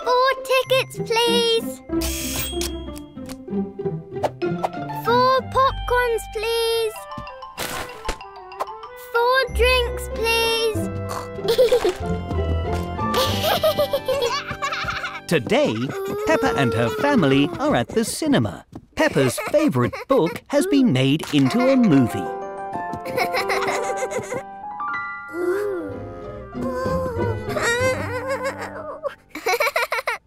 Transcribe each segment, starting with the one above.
4 tickets, please. 4 popcorns, please. 4 drinks, please. Today, Peppa and her family are at the cinema. Peppa's favourite book has been made into a movie.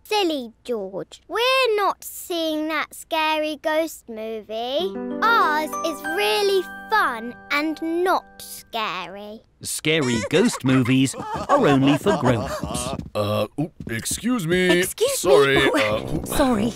Silly George, we're not seeing that scary ghost movie. Ours is really fun and not scary. Scary ghost movies are only for grown-ups. Excuse me. Excuse Sorry. me. Oh, sorry.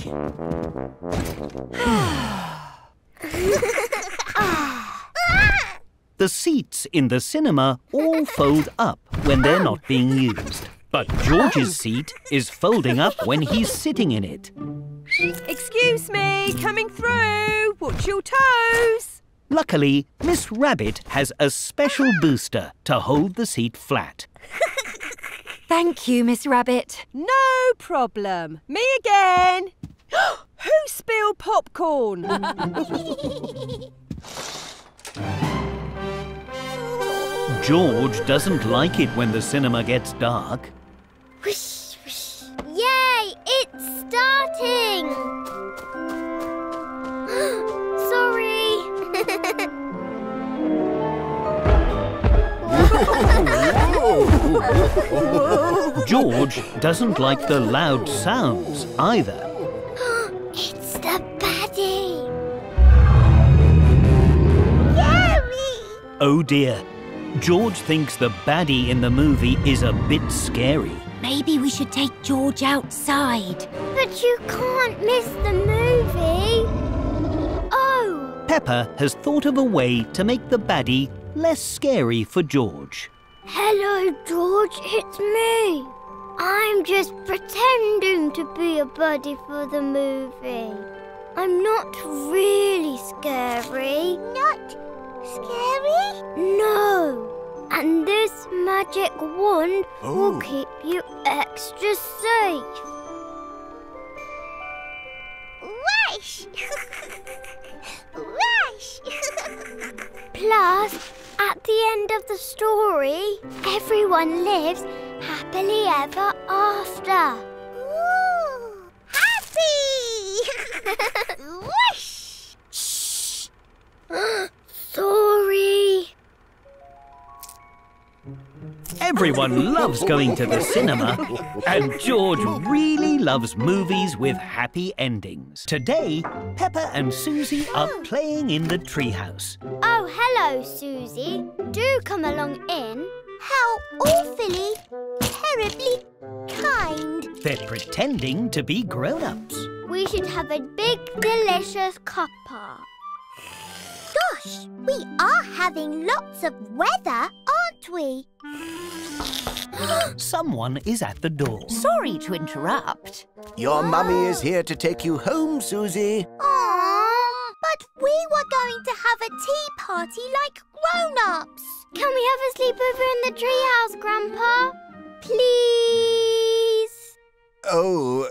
The seats in the cinema all fold up when they're not being used. But George's seat is folding up when he's sitting in it. Excuse me, coming through. Watch your toes. Luckily, Miss Rabbit has a special booster to hold the seat flat. Thank you, Miss Rabbit. No problem. Me again. Who spilled popcorn? George doesn't like it when the cinema gets dark. Whoosh, whoosh. Yay! It's starting! Sorry. George doesn't like the loud sounds either. It's the baddie. Scary! Oh dear. George thinks the baddie in the movie is a bit scary. Maybe we should take George outside. But you can't miss the movie. Oh! Peppa has thought of a way to make the baddie less scary for George. Hello, George, it's me. I'm just pretending to be a buddy for the movie. I'm not really scary. Not scary? No. And this magic wand will keep you extra safe. Rush! Rush! Plus, at the end of the story, everyone lives happily ever after. Ooh, happy! Whoosh! Shh! Sorry. Everyone loves going to the cinema, and George really loves movies with happy endings. Today, Peppa and Susie are playing in the treehouse. Oh, hello, Susie. Do come along in. How awfully, terribly kind. They're pretending to be grown-ups. We should have a big, delicious cuppa. Gosh, we are having lots of weather, aren't we? Someone is at the door. Sorry to interrupt. Your mummy is here to take you home, Susie. Aww, but we were going to have a tea party like grown-ups. Can we have a sleepover in the treehouse, Grandpa? Please? Oh,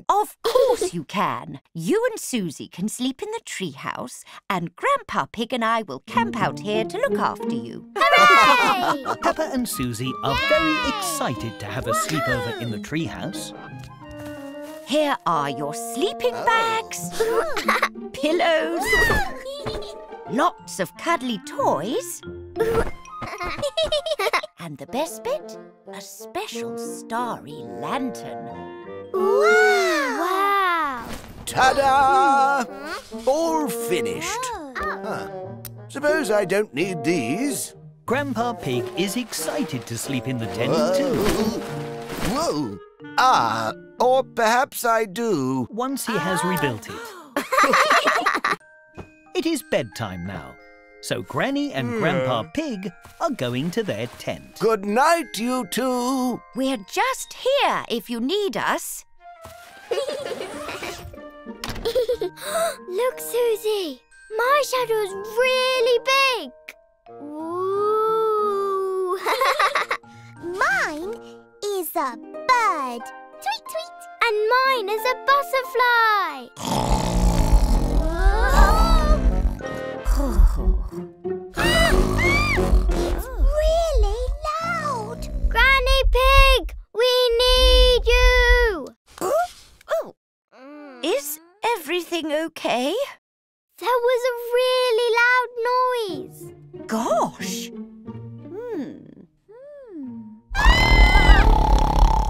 Of course you can. You and Susie can sleep in the treehouse, and Grandpa Pig and I will camp out here to look after you. Hooray! Peppa and Susie are very excited to have a sleepover in the treehouse. Here are your sleeping bags, pillows, lots of cuddly toys, and the best bit, a special starry lantern. Wow! ta-da! All finished. Suppose I don't need these. Grandpa Pig is excited to sleep in the tent too. Whoa! Ah, or perhaps I do. Once he has rebuilt it. It is bedtime now, so Granny and Grandpa Pig are going to their tent. Good night, you two. We're just here if you need us. Look, Susie. My shadow's really big. Ooh. Mine is a bird. Tweet, tweet. And mine is a butterfly. It's really loud. Granny Pig, we need you. Is everything okay? There was a really loud noise. Gosh!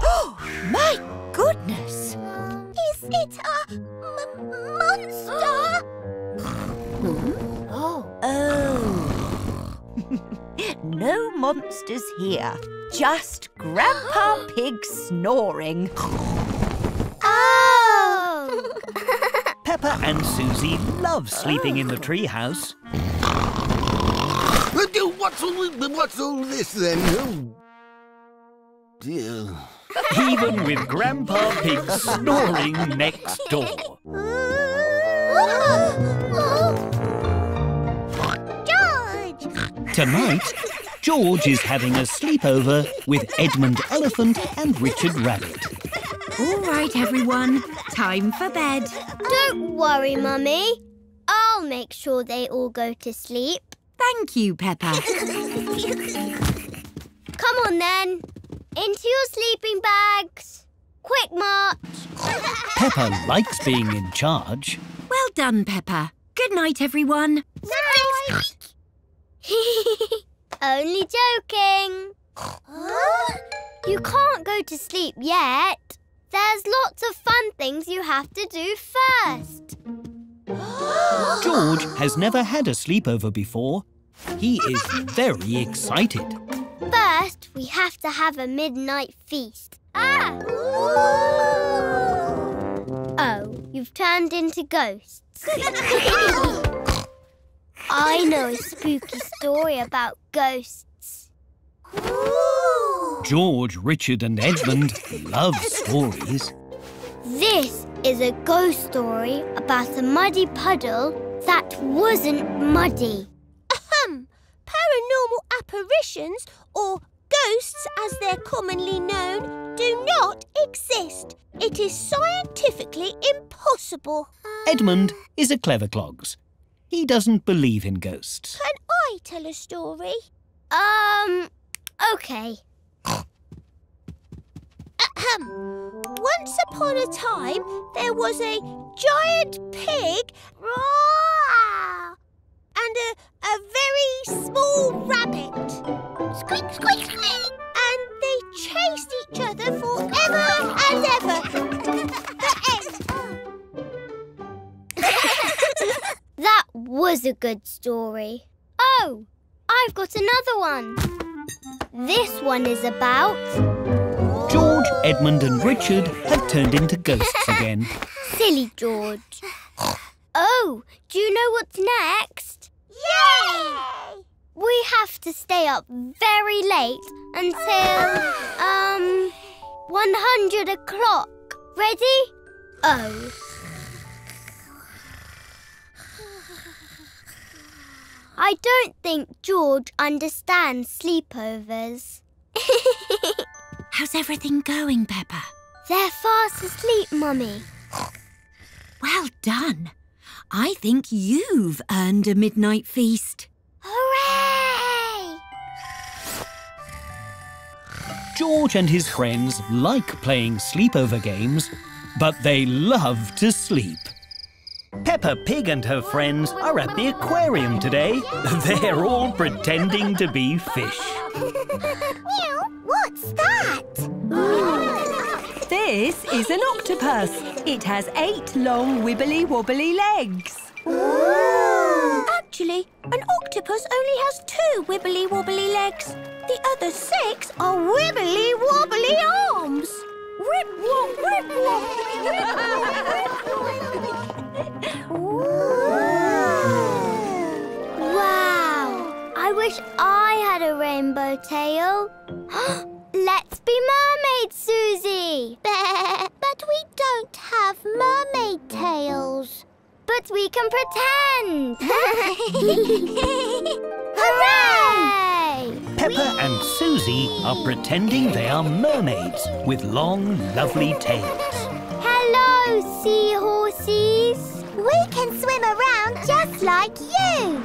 Oh, my goodness! Is it a monster? Oh. No monsters here. Just Grandpa Pig snoring. Oh! Peppa and Susie love sleeping in the treehouse. What's all this then? Oh, dear. Even with Grandpa Pig snoring next door. George! Tonight, George is having a sleepover with Edmund Elephant and Richard Rabbit. All right, everyone. Time for bed. Don't worry, Mummy. I'll make sure they all go to sleep. Thank you, Peppa. Come on, then. Into your sleeping bags. Quick march. Peppa likes being in charge. Well done, Peppa. Good night, everyone. Night. Only joking. You can't go to sleep yet. There's lots of fun things you have to do first. George has never had a sleepover before. He is very excited. First, we have to have a midnight feast. Oh, you've turned into ghosts. I know a spooky story about ghosts. George, Richard and Edmund love stories. This is a ghost story about a muddy puddle that wasn't muddy. Paranormal apparitions, or ghosts as they're commonly known, do not exist. It is scientifically impossible. Edmund is a clever clogs. He doesn't believe in ghosts. Can I tell a story? Okay. Once upon a time, there was a giant pig and a very small rabbit. Squeak, squeak, squeak. And they chased each other forever and ever. The end. That was a good story. Oh, I've got another one. This one is about... George, Edmund and Richard have turned into ghosts again. Silly George. Oh, do you know what's next? Yay! We have to stay up very late until, 100 o'clock. Ready? Oh. I don't think George understands sleepovers. How's everything going, Peppa? They're fast asleep, Mummy. Well done. I think you've earned a midnight feast. Hooray! George and his friends like playing sleepover games, but they love to sleep. Peppa Pig and her friends are at the aquarium today. They're all pretending to be fish. What's that? This is an octopus. It has 8 long wibbly-wobbly legs. Actually, an octopus only has 2 wibbly-wobbly legs. The other 6 are wibbly-wobbly arms. Rip-wop, rip-wop. Wow! I wish I had a rainbow tail. Let's be mermaids, Susie! But we don't have mermaid tails. But we can pretend! Hooray! Peppa and Susie are pretending they are mermaids with long, lovely tails. Hello, seahorses. We can swim around just like you.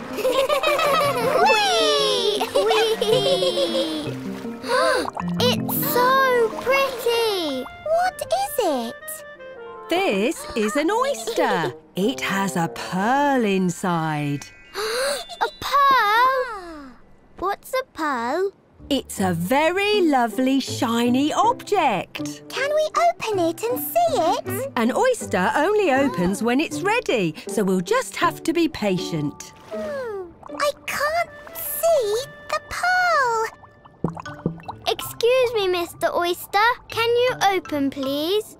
Whee! Whee! It's so pretty. What is it? This is an oyster. It has a pearl inside. A pearl? What's a pearl? It's a very lovely shiny object. Can we open it and see it? An oyster only opens when it's ready, so we'll just have to be patient. I can't see the pearl. Excuse me, Mr. Oyster. Can you open, please?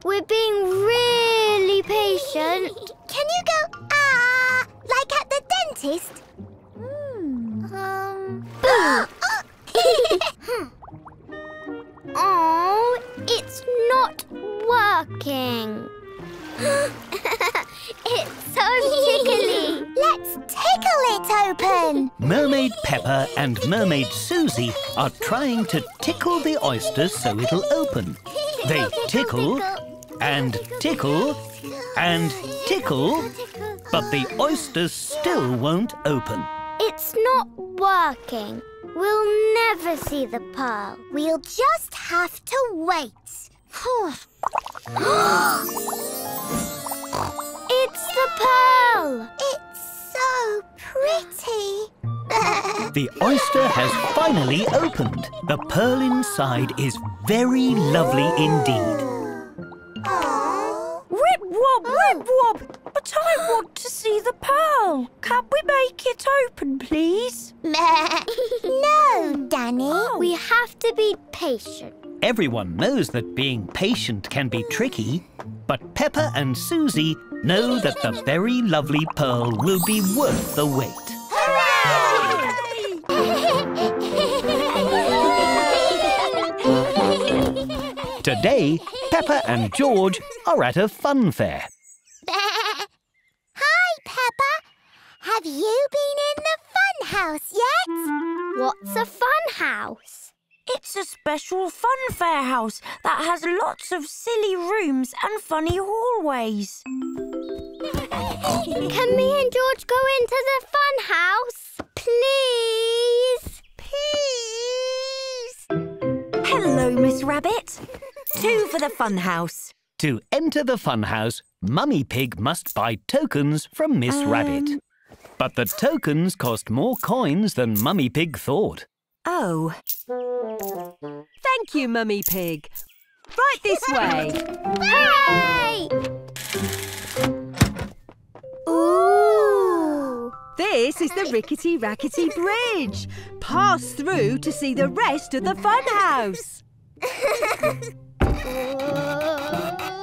We're being really patient. Can you go, like at the dentist? Oh, it's not working. It's so tickly. Let's tickle it open. Mermaid Peppa and Mermaid Susie are trying to tickle the oyster so it'll open. They tickle and tickle and tickle, but the oyster still won't open. It's not working. We'll never see the pearl. We'll just have to wait. It's the pearl. It's so pretty. The oyster has finally opened. The pearl inside is very lovely indeed. Rip wob, but I want to see the pearl. Can we make it open, please? No, Danny. We have to be patient. Everyone knows that being patient can be tricky, but Peppa and Susie know that the very lovely pearl will be worth the wait. Today, Peppa and George are at a fun fair. Hi, Peppa. Have you been in the fun house yet? What's a fun house? It's a special fun fair house that has lots of silly rooms and funny hallways. Can me and George go into the fun house? Please? Please? Hello, Miss Rabbit. 2 for the fun house. To enter the fun house, Mummy Pig must buy tokens from Miss Rabbit. But the tokens cost more coins than Mummy Pig thought. Oh. Thank you, Mummy Pig. Right this way. Hooray! Ooh! This is the Rickety Rackety Bridge. Pass through to see the rest of the fun house.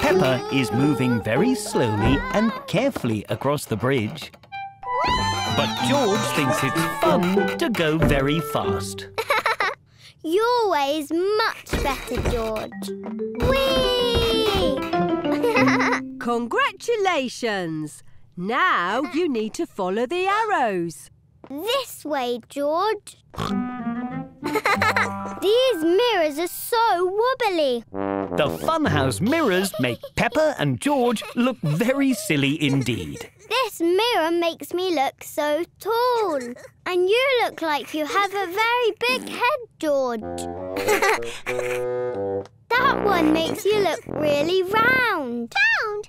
Peppa is moving very slowly and carefully across the bridge. But George thinks it's fun to go very fast. Your way is much better, George. Whee! Congratulations! Now you need to follow the arrows. This way, George. These mirrors are so wobbly. The funhouse mirrors make Peppa and George look very silly indeed. This mirror makes me look so tall. And you look like you have a very big head, George. That one makes you look really round. Round?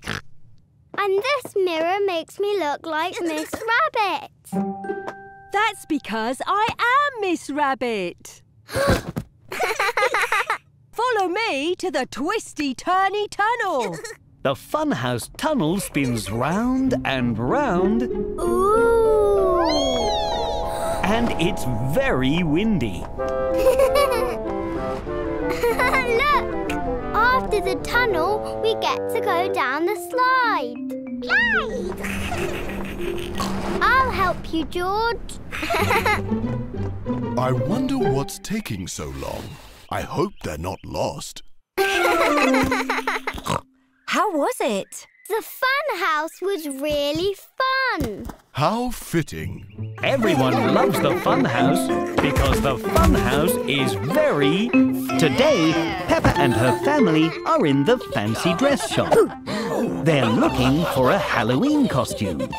And this mirror makes me look like Miss Rabbit. That's because I am Miss Rabbit. Follow me to the twisty-turny tunnel. The funhouse tunnel spins round and round. Ooh! And it's very windy. Look! After the tunnel, we get to go down the slide. Slide! I'll help you, George. I wonder what's taking so long. I hope they're not lost. How was it? The fun house was really fun. How fitting. Everyone loves the fun house because the fun house is very... Today, Peppa and her family are in the fancy dress shop. They're looking for a Halloween costume.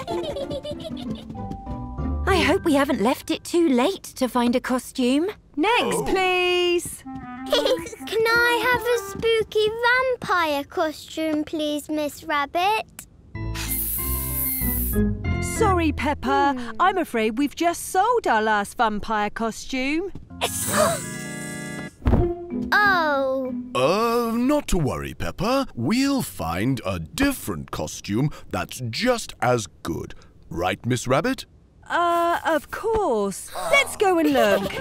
I hope we haven't left it too late to find a costume. Next, please. Can I have a spooky vampire costume, please, Miss Rabbit? Sorry, Peppa. I'm afraid we've just sold our last vampire costume. Oh. Not to worry, Peppa. We'll find a different costume that's just as good. Right, Miss Rabbit? Of course. Let's go and look.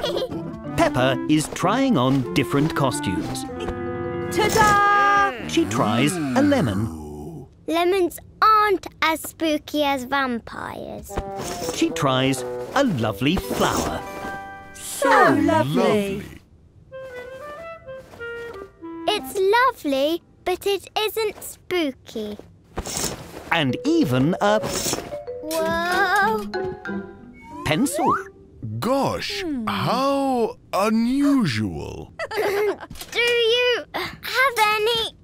Peppa is trying on different costumes. Ta-da! She tries a lemon. Lemons aren't as spooky as vampires. She tries a lovely flower. So lovely. It's lovely, but it isn't spooky. And even a Whoa! pencil. Gosh, how unusual. Do you have any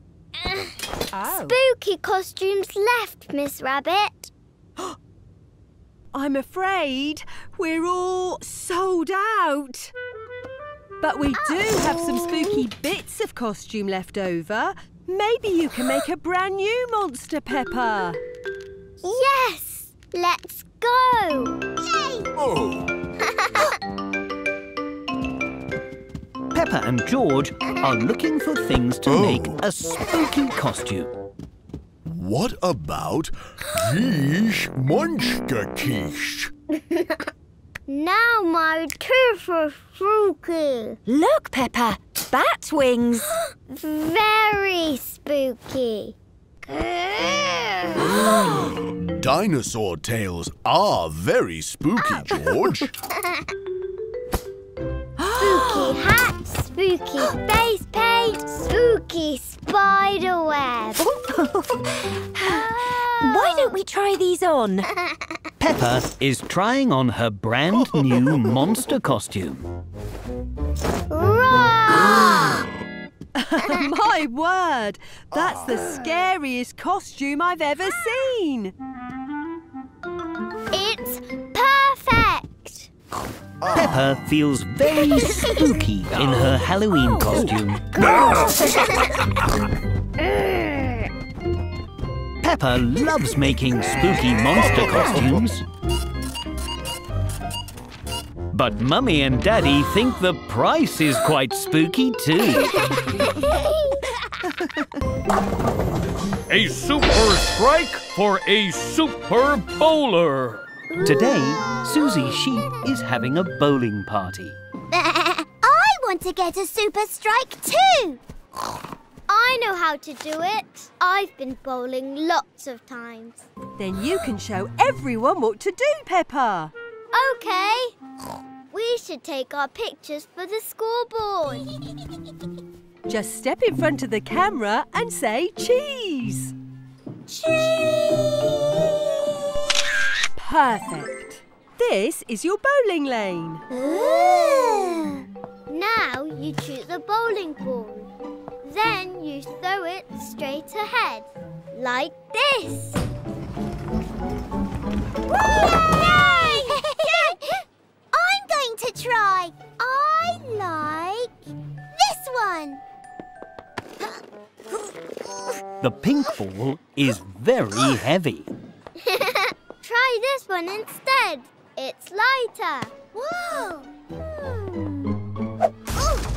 spooky costumes left, Miss Rabbit? I'm afraid we're all sold out. But we do have some spooky bits of costume left over. Maybe you can make a brand new monster, Peppa. Yes! Let's go! Yay! Oh, Peppa and George are looking for things to make a spooky costume. what about this monster quiche? Now my teeth are spooky. Look, Peppa, bat wings. Very spooky. Dinosaur tails are very spooky, George. Spooky hat, spooky face paint, spooky spider web. Why don't we try these on? Peppa is trying on her brand new monster costume. Roar! My word, that's the scariest costume I've ever seen. It's perfect. Peppa feels very spooky in her Halloween costume. Peppa loves making spooky monster costumes. But Mummy and Daddy think the price is quite spooky too. A super strike for a super bowler. Today, Susie Sheep is having a bowling party. I want to get a super strike too. I know how to do it. I've been bowling lots of times. Then you can show everyone what to do, Peppa. Okay. We should take our pictures for the scoreboard. Just step in front of the camera and say cheese. Cheese! Perfect. This is your bowling lane. Ooh. Now you choose a bowling ball. Then you throw it straight ahead, like this. Yay! I'm going to try. I like this one. The pink ball is very heavy. Try this one instead. It's lighter. Whoa!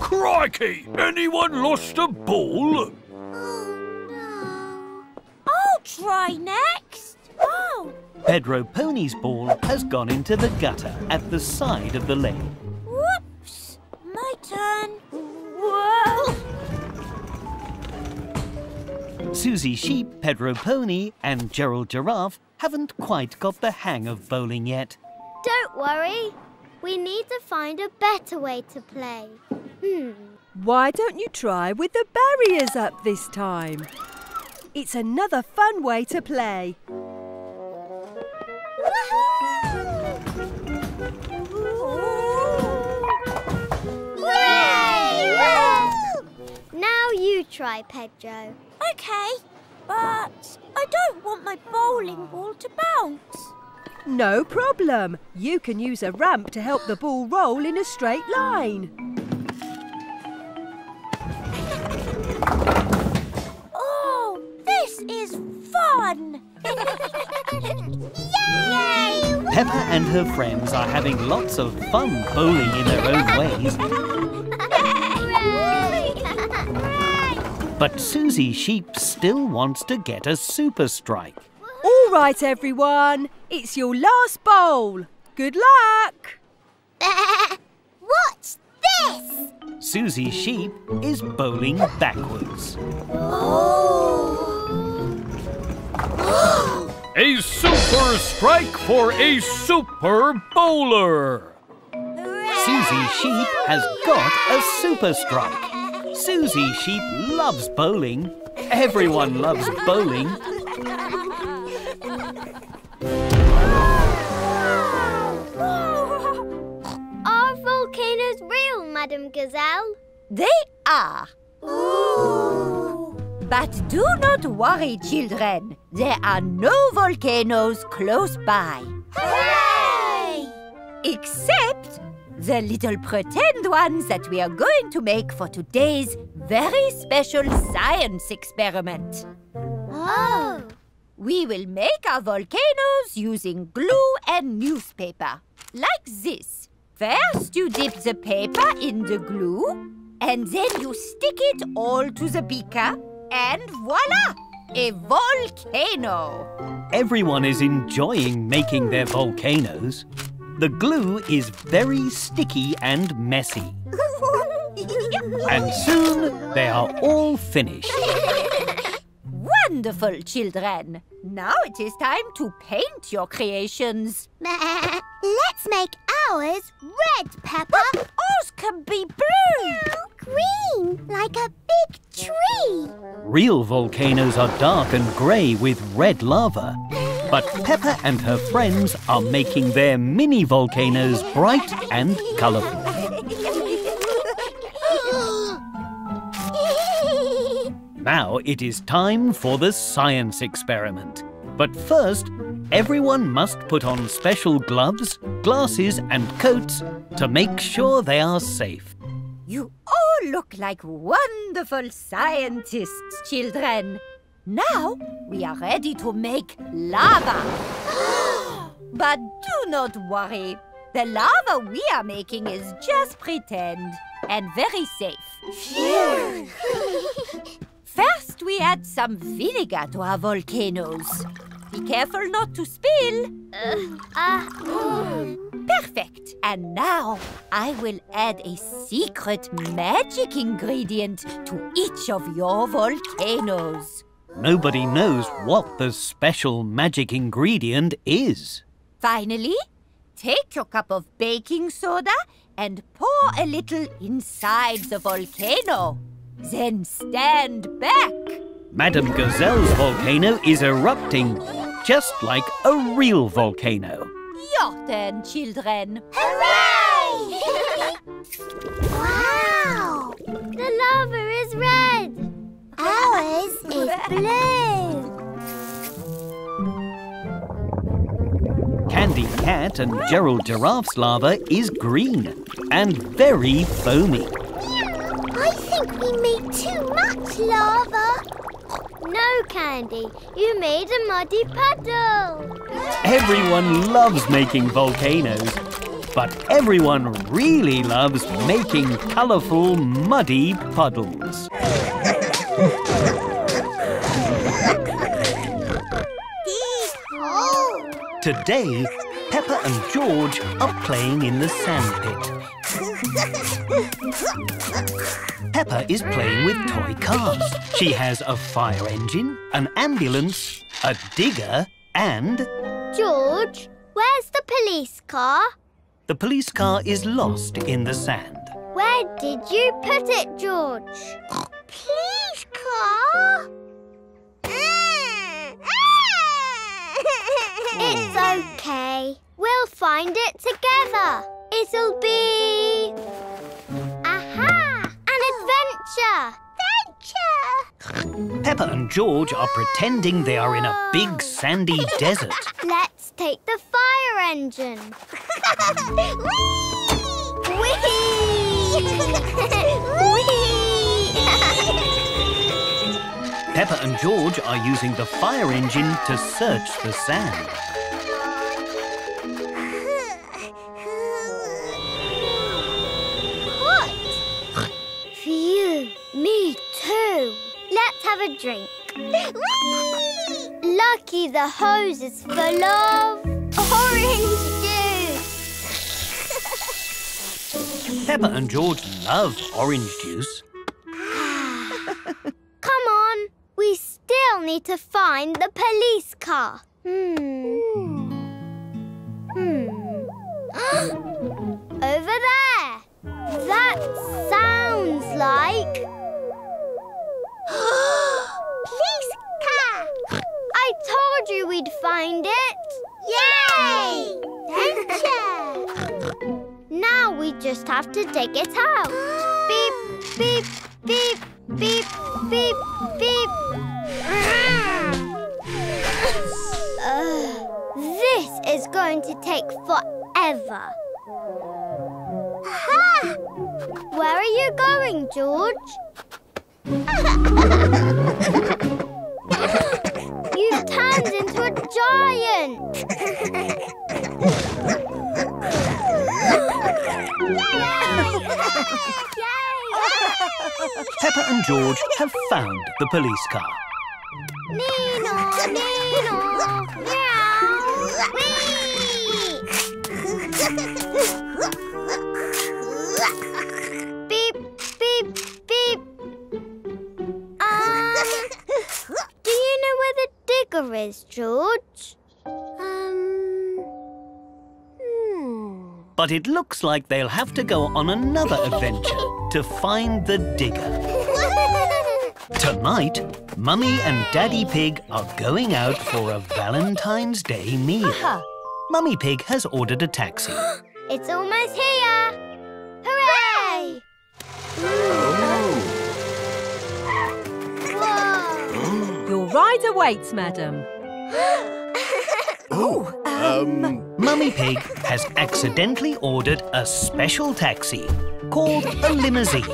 Crikey! Anyone lost a ball? Oh, no. I'll try next. Oh. Pedro Pony's ball has gone into the gutter at the side of the lane. Whoops. My turn. Whoa! Susie Sheep, Pedro Pony and Gerald Giraffe haven't quite got the hang of bowling yet. Don't worry. We need to find a better way to play. Why don't you try with the barriers up this time? It's another fun way to play. Now you try, Pedro. OK, but I don't want my bowling ball to bounce. No problem. You can use a ramp to help the ball roll in a straight line. Oh, this is fun! Yay! Peppa and her friends are having lots of fun bowling in their own ways. But Susie Sheep still wants to get a super strike. All right, everyone. It's your last bowl. Good luck. What's this? Susie Sheep is bowling backwards. A super strike for a super bowler. Susie Sheep has got a super strike. Susie Sheep loves bowling. Everyone loves bowling. Are volcanoes real, Madam Gazelle? They are. Ooh. But do not worry, children. There are no volcanoes close by. Hooray! Except the little pretend ones that we are going to make for today's very special science experiment. Oh! We will make our volcanoes using glue and newspaper, like this. First, you dip the paper in the glue, and then you stick it all to the beaker, and voila! A volcano! Everyone is enjoying making their volcanoes. The glue is very sticky and messy. And soon they are all finished. Wonderful, children. Now it is time to paint your creations. Let's make ours red, Peppa. Ours can be blue. Green, like a big tree. Real volcanoes are dark and grey with red lava. But Peppa and her friends are making their mini volcanoes bright and colourful. Now it is time for the science experiment. But first, everyone must put on special gloves, glasses and coats to make sure they are safe. You all look like wonderful scientists, children. Now we are ready to make lava. But do not worry. The lava we are making is just pretend and very safe. Phew! First, we add some vinegar to our volcanoes. Be careful not to spill. Perfect. And now I will add a secret magic ingredient to each of your volcanoes. Nobody knows what the special magic ingredient is. Finally, take your cup of baking soda and pour a little inside the volcano. Then stand back. Madam Gazelle's volcano is erupting, just like a real volcano. Your turn, children. Hooray! Wow! The lava is red. Ours is blue. Candy Cat and Gerald Giraffe's lava is green and very foamy. I think we made too much lava. No, Candy. You made a muddy puddle. Everyone loves making volcanoes, but everyone really loves making colourful, muddy puddles. Today, Peppa and George are playing in the sandpit. Peppa is playing with toy cars. She has a fire engine, an ambulance, a digger and... George, where's the police car? The police car is lost in the sand. Where did you put it, George? Police car? It's okay. We'll find it together. It'll be... Aha! An adventure! Peppa and George are pretending they are in a big sandy desert. Let's take the fire engine. Whee! Peppa and George are using the fire engine to search the sand. What? Phew, me too. Let's have a drink. Lucky the hose is full of orange juice. Peppa and George love orange juice. Come on, we still need to find the police car. Over there. That sounds like... police car! I told you we'd find it. Yay! Adventure! Now we just have to dig it out. Beep, beep, beep, beep, beep, beep. This is going to take forever. Ha! Where are you going, George? You've turned into a giant. Peppa and George have found the police car. Nino, Nino, meow, wee. Beep, beep, beep. Do you know where the digger is, George? But it looks like they'll have to go on another adventure to find the digger. Tonight, Mummy and Daddy Pig are going out for a Valentine's Day meal. Mummy Pig has ordered a taxi. It's almost here. Hooray! Whoa. Your ride awaits, madam. Mummy Pig has accidentally ordered a special taxi called a limousine.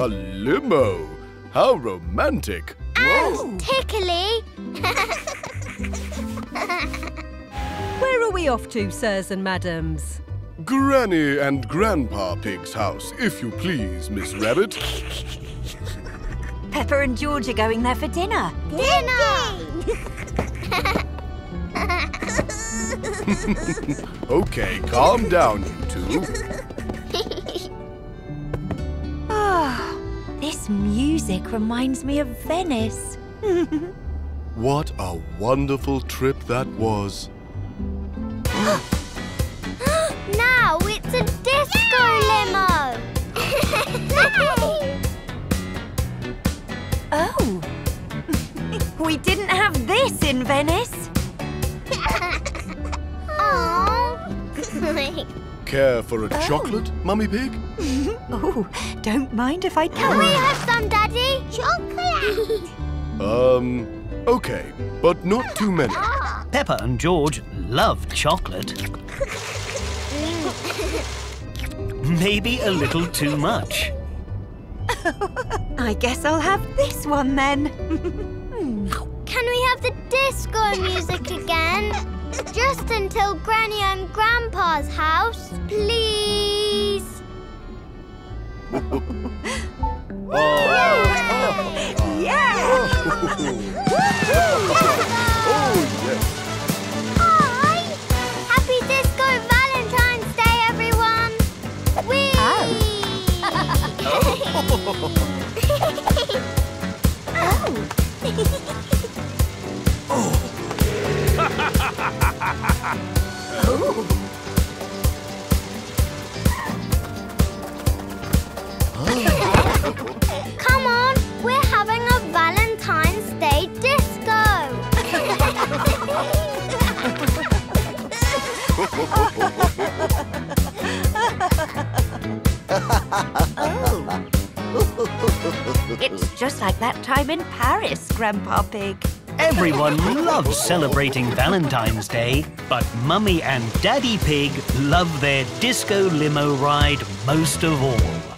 A limo? How romantic. And tickly. Where are we off to, sirs and madams? Granny and Grandpa Pig's house, if you please, Miss Rabbit. Peppa and George are going there for dinner. Dinner! Okay, calm down, you two. This music reminds me of Venice. What a wonderful trip that was. Now it's a disco limo. Oh, we didn't have this in Venice. Care for a chocolate, Mummy Pig? Oh, don't mind if I Can can. we have some, Daddy? Chocolate. Okay, but not too many. Peppa and George love chocolate. Maybe a little too much. I guess I'll have this one then. Can we have the disco music again? Just until Granny and Grandpa's house, please. Yeah! Hi! Happy Disco Valentine's Day, everyone! Whee! Come on, we're having a Valentine's Day just like that time in Paris, Grandpa Pig. Everyone loves celebrating Valentine's Day, but Mummy and Daddy Pig love their disco limo ride most of all.